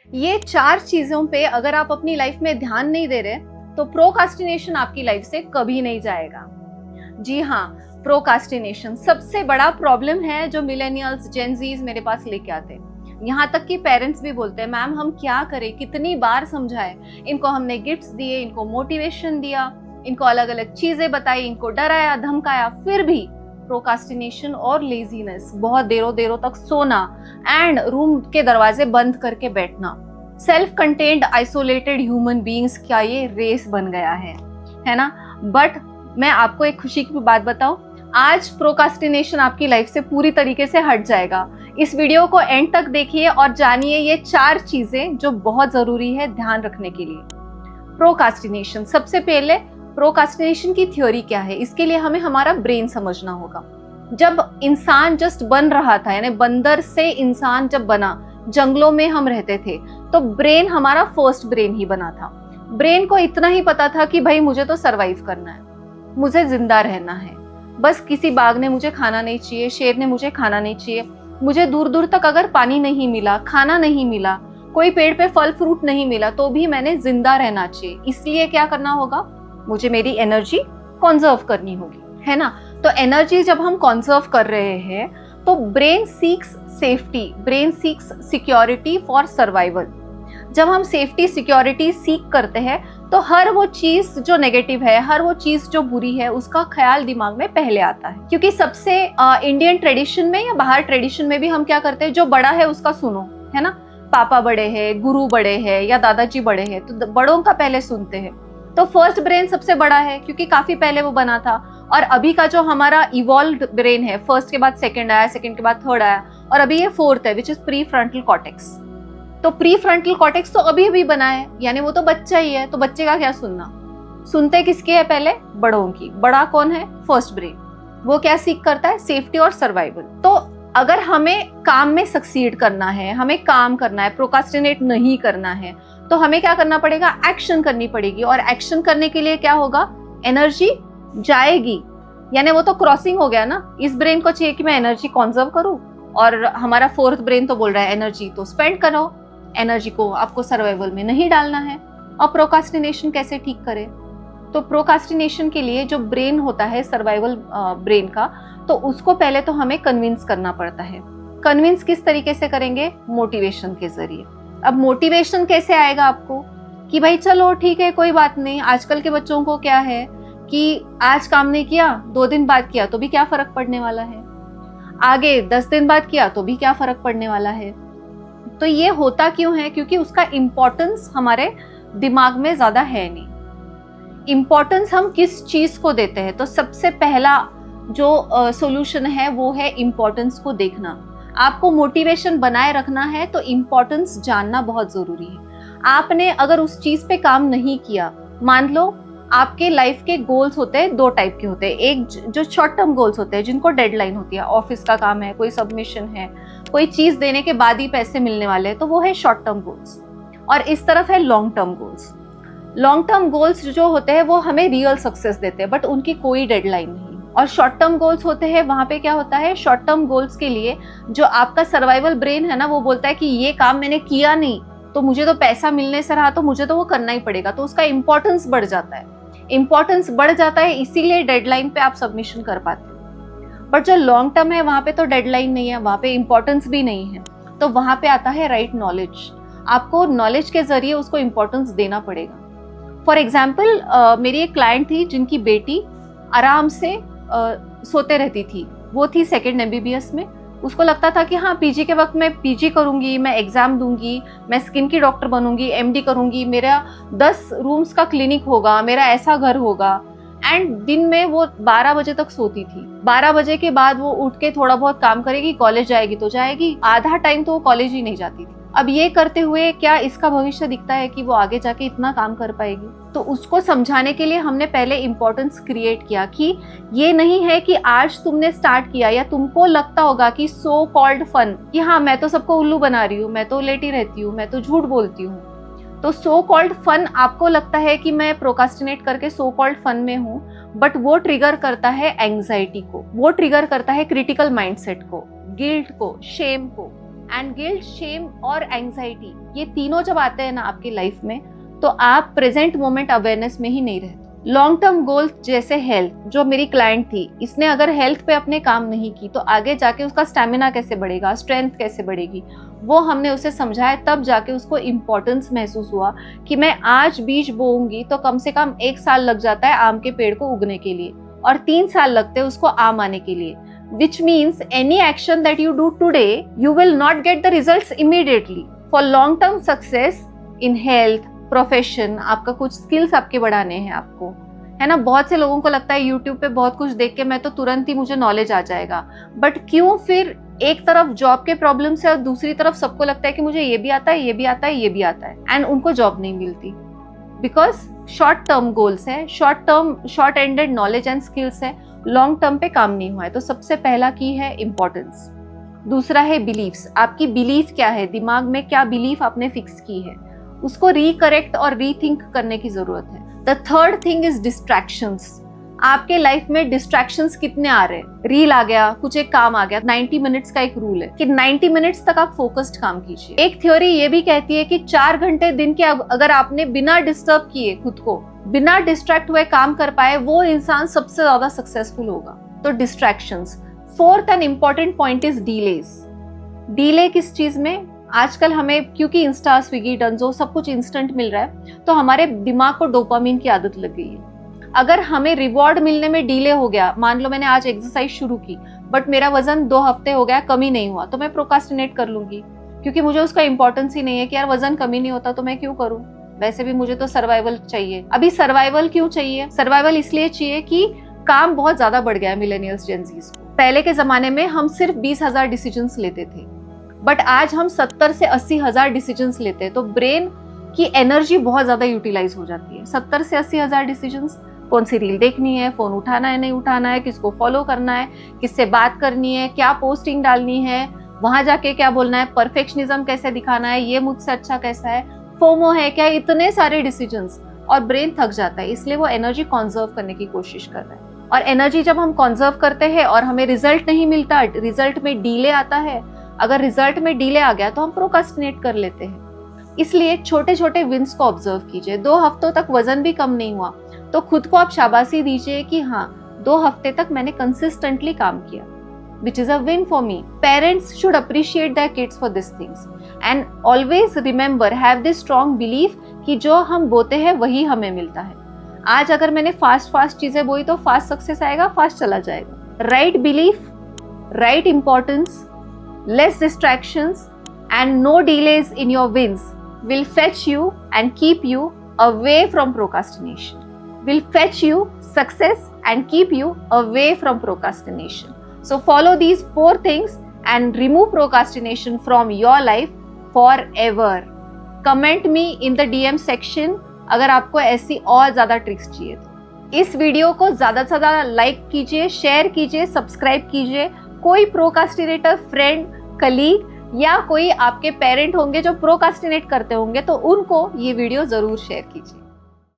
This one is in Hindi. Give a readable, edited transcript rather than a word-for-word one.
ये 4 चीजों पे अगर आप अपनी लाइफ में ध्यान नहीं दे रहे तो प्रोकास्टिनेशन आपकी लाइफ से कभी नहीं जाएगा। जी हाँ, प्रोकास्टिनेशन सबसे बड़ा प्रॉब्लम है जो मिलेनियल्स, जेनजीज मेरे पास लेके आते हैं। यहाँ तक कि पेरेंट्स भी बोलते हैं, मैम हम क्या करें, कितनी बार समझाए, इनको हमने गिफ्ट्स दिए, इनको मोटिवेशन दिया, इनको अलग अलग चीजें बताई, इनको डराया धमकाया, फिर भी प्रोकास्टिनेशन और लेजीनेस, बहुत देरों देरों तक सोना एंड रूम के दरवाजे बंद करके बैठना, self contained isolated human beings का ये रेस बन गया है ना। बट मैं आपको एक खुशी की बात बताऊं, आज प्रोकास्टिनेशन आपकी लाइफ से पूरी तरीके से हट जाएगा। इस वीडियो को एंड तक देखिए और जानिए ये 4 चीजें जो बहुत जरूरी है ध्यान रखने के लिए। प्रोकास्टिनेशन, सबसे पहले प्रोकास्टिनेशन की थ्योरी क्या है, इसके लिए हमें हमारा ब्रेन समझना होगा। जब इंसान जस्ट बन रहा था, यानी बंदर से इंसान जब बना, जंगलों में हम रहते थे, तो ब्रेन हमारा फर्स्ट ब्रेन ही बना था। ब्रेन को इतना ही पता था कि भाई मुझे तो सरवाइव करना है, मुझे जिंदा रहना है, बस किसी बाघ ने मुझे खाना नहीं चाहिए, शेर ने मुझे खाना नहीं चाहिए, मुझे दूर दूर तक अगर पानी नहीं मिला, खाना नहीं मिला, कोई पेड़ पे फल फ्रूट नहीं मिला, तो भी मैंने जिंदा रहना चाहिए। इसलिए क्या करना होगा, मुझे मेरी एनर्जी कंजर्व करनी होगी, है ना। तो एनर्जी जब हम कंजर्व कर रहे हैं तो brain seeks safety, brain seeks security for survival. जब हम सेफ्टी सिक्योरिटी सीक करते हैं तो हर वो चीज जो नेगेटिव है, हर वो चीज जो बुरी है, उसका ख्याल दिमाग में पहले आता है। क्योंकि सबसे इंडियन ट्रेडिशन में या बाहर ट्रेडिशन में भी हम क्या करते हैं, जो बड़ा है उसका सुनो, है ना। पापा बड़े हैं, गुरु बड़े हैं या दादाजी बड़े हैं, तो बड़ों का पहले सुनते हैं। तो फर्स्ट ब्रेन सबसे बड़ा है क्योंकि काफी पहले वो बना था। और अभी का जो हमारा इवॉल्व्ड ब्रेन है, फर्स्ट के बाद सेकंड आया, सेकंड के बाद थर्ड आया, और अभी ये फोर्थ है, which is pre frontal cortex. तो प्री फ्रंटल कॉर्टेक्स तो अभी अभी बना है, यानी वो तो बच्चा ही है, तो बच्चे का क्या सुनना, सुनते किसके है, पहले बड़ों की। बड़ा कौन है, फर्स्ट ब्रेन। वो क्या सीख करता है, सेफ्टी और सर्वाइवल। तो अगर हमें काम में सक्सीड करना है, हमें काम करना है, प्रोकास्टिनेट नहीं करना है, तो हमें क्या करना पड़ेगा, एक्शन करनी पड़ेगी। और एक्शन करने के लिए क्या होगा, एनर्जी जाएगी, यानी वो तो क्रॉसिंग हो गया ना। इस ब्रेन को चाहिए कि मैं एनर्जी कंजर्व करूं, और हमारा फोर्थ ब्रेन तो बोल रहा है एनर्जी तो स्पेंड करो, एनर्जी को आपको सर्वाइवल में नहीं डालना है। और प्रोकास्टिनेशन कैसे ठीक करें, तो प्रोकास्टिनेशन के लिए जो ब्रेन होता है सर्वाइवल ब्रेन का, तो उसको पहले तो हमें कन्विंस करना पड़ता है। कन्विंस किस तरीके से करेंगे, मोटिवेशन के जरिए। अब मोटिवेशन कैसे आएगा आपको, कि भाई चलो ठीक है, कोई बात नहीं, आजकल के बच्चों को क्या है कि आज काम नहीं किया, 2 दिन बाद किया तो भी क्या फर्क पड़ने वाला है, आगे 10 दिन बाद किया तो भी क्या फर्क पड़ने वाला है। तो ये होता क्यों है, क्योंकि उसका इम्पोर्टेंस हमारे दिमाग में ज्यादा है नहीं। इम्पोर्टेंस हम किस चीज को देते हैं, तो सबसे पहला जो सॉल्यूशन है वो है इम्पोर्टेंस को देखना। आपको मोटिवेशन बनाए रखना है तो इम्पोर्टेंस जानना बहुत जरूरी है। आपने अगर उस चीज पे काम नहीं किया, मान लो आपके लाइफ के गोल्स होते हैं, 2 टाइप के होते हैं। एक जो शॉर्ट टर्म गोल्स होते हैं जिनको डेडलाइन होती है, ऑफिस का काम है, कोई सबमिशन है, कोई चीज देने के बाद ही पैसे मिलने वाले हैं, तो वो है शॉर्ट टर्म गोल्स। और इस तरफ है long term goals. Long term goals जो होते हैं वो हमें रियल सक्सेस देते हैं, बट उनकी कोई डेडलाइन नहीं। और शॉर्ट टर्म गोल्स होते हैं, वहां पे क्या होता है, शॉर्ट टर्म गोल्स के लिए जो आपका सर्वाइवल ब्रेन है ना, वो बोलता है कि ये काम मैंने किया नहीं तो मुझे तो पैसा मिलने से रहा, तो मुझे तो वो करना ही पड़ेगा, तो उसका इंपॉर्टेंस बढ़ जाता है। इंपॉर्टेंस बढ़ जाता है, इसीलिए डेडलाइन पे आप सबमिशन कर पाते हो। बट जो लॉन्ग टर्म है वहां पे तो डेडलाइन नहीं है, वहां पे इंपॉर्टेंस भी नहीं है, तो वहां पे आता है राइट नॉलेज। आपको नॉलेज के जरिए उसको इंपॉर्टेंस देना पड़ेगा। फॉर एग्जाम्पल मेरी एक क्लाइंट थी जिनकी बेटी आराम से सोते रहती थी। वो थी 2nd MBBS में। उसको लगता था कि हाँ, पीजी के वक्त मैं पीजी करूंगी, मैं एग्जाम दूंगी, मैं स्किन की डॉक्टर बनूंगी, MD करूंगी, मेरा 10 रूम्स का क्लिनिक होगा, मेरा ऐसा घर होगा। एंड दिन में वो 12 बजे तक सोती थी। 12 बजे के बाद वो उठ के थोड़ा बहुत काम करेगी, कॉलेज जाएगी तो जाएगी, आधा टाइम तो वो कॉलेज ही नहीं जाती थी। अब ये करते हुए क्या इसका भविष्य दिखता है कि वो आगे जाके इतना काम कर पाएगी? तो उसको समझाने के लिए हमने पहले इंपॉर्टेंस क्रिएट किया कि ये नहीं है कि आज तुमने स्टार्ट किया, या तुमको लगता होगा कि सो कॉल्ड फन, कि हाँ मैं तो सबको उल्लू बना रही हूँ, मैं तो लेटी रहती हूँ, मैं तो झूठ बोलती हूँ। तो सो कॉल्ड फन आपको लगता है कि मैं प्रोकास्टिनेट करके सो कॉल्ड फन में हूँ, बट वो ट्रिगर करता है एंग्जाइटी को, वो ट्रिगर करता है क्रिटिकल माइंडसेट को, गिल्ट को, शेम को। एंड गिल्ट, शेम और एंजाइटी, ये तीनों जब आते हैं ना आपकी लाइफ में, तो आप प्रेजेंट मोमेंट अवेयरनेस में ही नहीं रहते। लॉन्ग टर्म गोल जैसे हेल्थ, जो मेरी क्लाइंट थी, इसने अगर हेल्थ पे अपने काम नहीं की तो आगे जाके उसका स्टैमिना कैसे बढ़ेगा, स्ट्रेंथ कैसे बढ़ेगी, वो हमने उसे समझाया। तब जाके उसको इम्पोर्टेंस महसूस हुआ कि मैं आज बीज बोऊंगी तो कम से कम 1 साल लग जाता है आम के पेड़ को उगने के लिए, और 3 साल लगते हैं उसको आम आने के लिए। Which means any action that you do today, you will not get the results immediately. For long-term success in health, profession, आपका कुछ skills आपके बढ़ाने हैं आपको, है ना। बहुत से लोगों को लगता है YouTube पे बहुत कुछ देख के मैं तो तुरंत ही मुझे नॉलेज आ जाएगा, बट क्यों फिर एक तरफ जॉब के प्रॉब्लम से और दूसरी तरफ सबको लगता है कि मुझे ये भी आता है, ये भी आता है, ये भी आता है, एंड उनको जॉब नहीं मिलती। बिकॉज शॉर्ट टर्म गोल्स है, short ended knowledge and skills है, लॉन्ग टर्म पे काम नहीं हुआ है। तो सबसे पहला की है इम्पोर्टेंस। दूसरा है बिलीफ्स। आपकी बिलीफ क्या है, दिमाग में क्या बिलीफ आपने फिक्स की है, उसको रिकरेक्ट और रीथिंक करने की जरूरत है। The third thing is distractions. आपके लाइफ में डिस्ट्रैक्शंस कितने आ रहे हैं, रील आ गया, कुछ एक काम आ गया। 90 मिनट्स का एक रूल है कि 90 मिनट्स तक आप फोकस्ड काम कीजिए। एक थ्योरी ये भी कहती है कि 4 घंटे दिन के अगर आपने बिना डिस्टर्ब किए, खुद को बिना डिस्ट्रैक्ट हुए काम कर पाए, वो इंसान सबसे ज्यादा सक्सेसफुल होगा। तो distractions. Fourth and important point is delays. Delay किस चीज में? आजकल हमें क्योंकि इंस्टा, स्विगी, डंजो सब कुछ इंस्टेंट मिल रहा है, तो हमारे दिमाग को डोपामिन की आदत लग गई है। अगर हमें रिवॉर्ड मिलने में डिले हो गया, मान लो मैंने आज एक्सरसाइज शुरू की बट मेरा वजन 2 हफ्ते हो गया, कमी नहीं हुआ, तो मैं प्रोकास्टिनेट कर लूंगी, क्योंकि मुझे उसका इंपॉर्टेंस ही नहीं है कि यार वजन कमी नहीं होता तो मैं क्यों करूं, वैसे भी मुझे तो सर्वाइवल चाहिए। अभी सर्वाइवल क्यों चाहिए? सर्वाइवल इसलिए चाहिए कि काम बहुत ज्यादा बढ़ गया है मिलेनियल्स, जेनजीज को। पहले के जमाने में हम सिर्फ 20,000 डिसीजंस लेते थे, बट आज हम 70 से 80,000 डिसीजंस लेते हैं। तो ब्रेन की एनर्जी बहुत ज्यादा यूटिलाइज हो जाती है। 70 से 80,000 डिसीजंस, कौन सी रील देखनी है, फोन उठाना है नहीं उठाना है, किसको फॉलो करना है, किससे बात करनी है, क्या पोस्टिंग डालनी है, वहां जाके क्या बोलना है, परफेक्शनिज्म कैसे दिखाना है, ये मुझसे अच्छा कैसा है, फोमो है क्या, इतने सारे डिसीजंस, और ब्रेन थक जाता है। इसलिए वो एनर्जी कॉन्जर्व करने की कोशिश कर रहा है। और एनर्जी जब हम कॉन्जर्व करते हैं और हमें रिजल्ट नहीं मिलता, रिजल्ट में डिले आता है, अगर रिजल्ट में डिले आ गया तो हम प्रोकास्टिनेट कर लेते हैं। इसलिए छोटे छोटे विंस को ऑब्जर्व कीजिए। 2 हफ्तों तक वजन भी कम नहीं हुआ तो खुद को आप शाबाशी दीजिए कि हाँ 2 हफ्ते तक मैंने कंसिस्टेंटली काम किया, which is a win for me. Parents should appreciate their kids for these things and always remember, have this strong belief कि जो हम बोते हैं वही हमें मिलता है। आज अगर मैंने फास्ट चीजें बोई तो फास्ट सक्सेस आएगा, फास्ट चला जाएगा। Right belief, right importance, less distractions and no delays in your wins will fetch you and keep you away from procrastination. Will fetch you success and keep you away from procrastination. So follow these 4 things and remove procrastination from your life forever. Comment me in the DM section अगर आपको ऐसी और ज्यादा ट्रिक्स चाहिए तो। इस वीडियो को ज्यादा से ज्यादा लाइक कीजिए, शेयर कीजिए, सब्सक्राइब कीजिए। कोई प्रोकास्टिनेटर फ्रेंड, कलीग या कोई आपके पेरेंट होंगे जो प्रोकास्टिनेट करते होंगे तो उनको ये वीडियो जरूर शेयर कीजिए।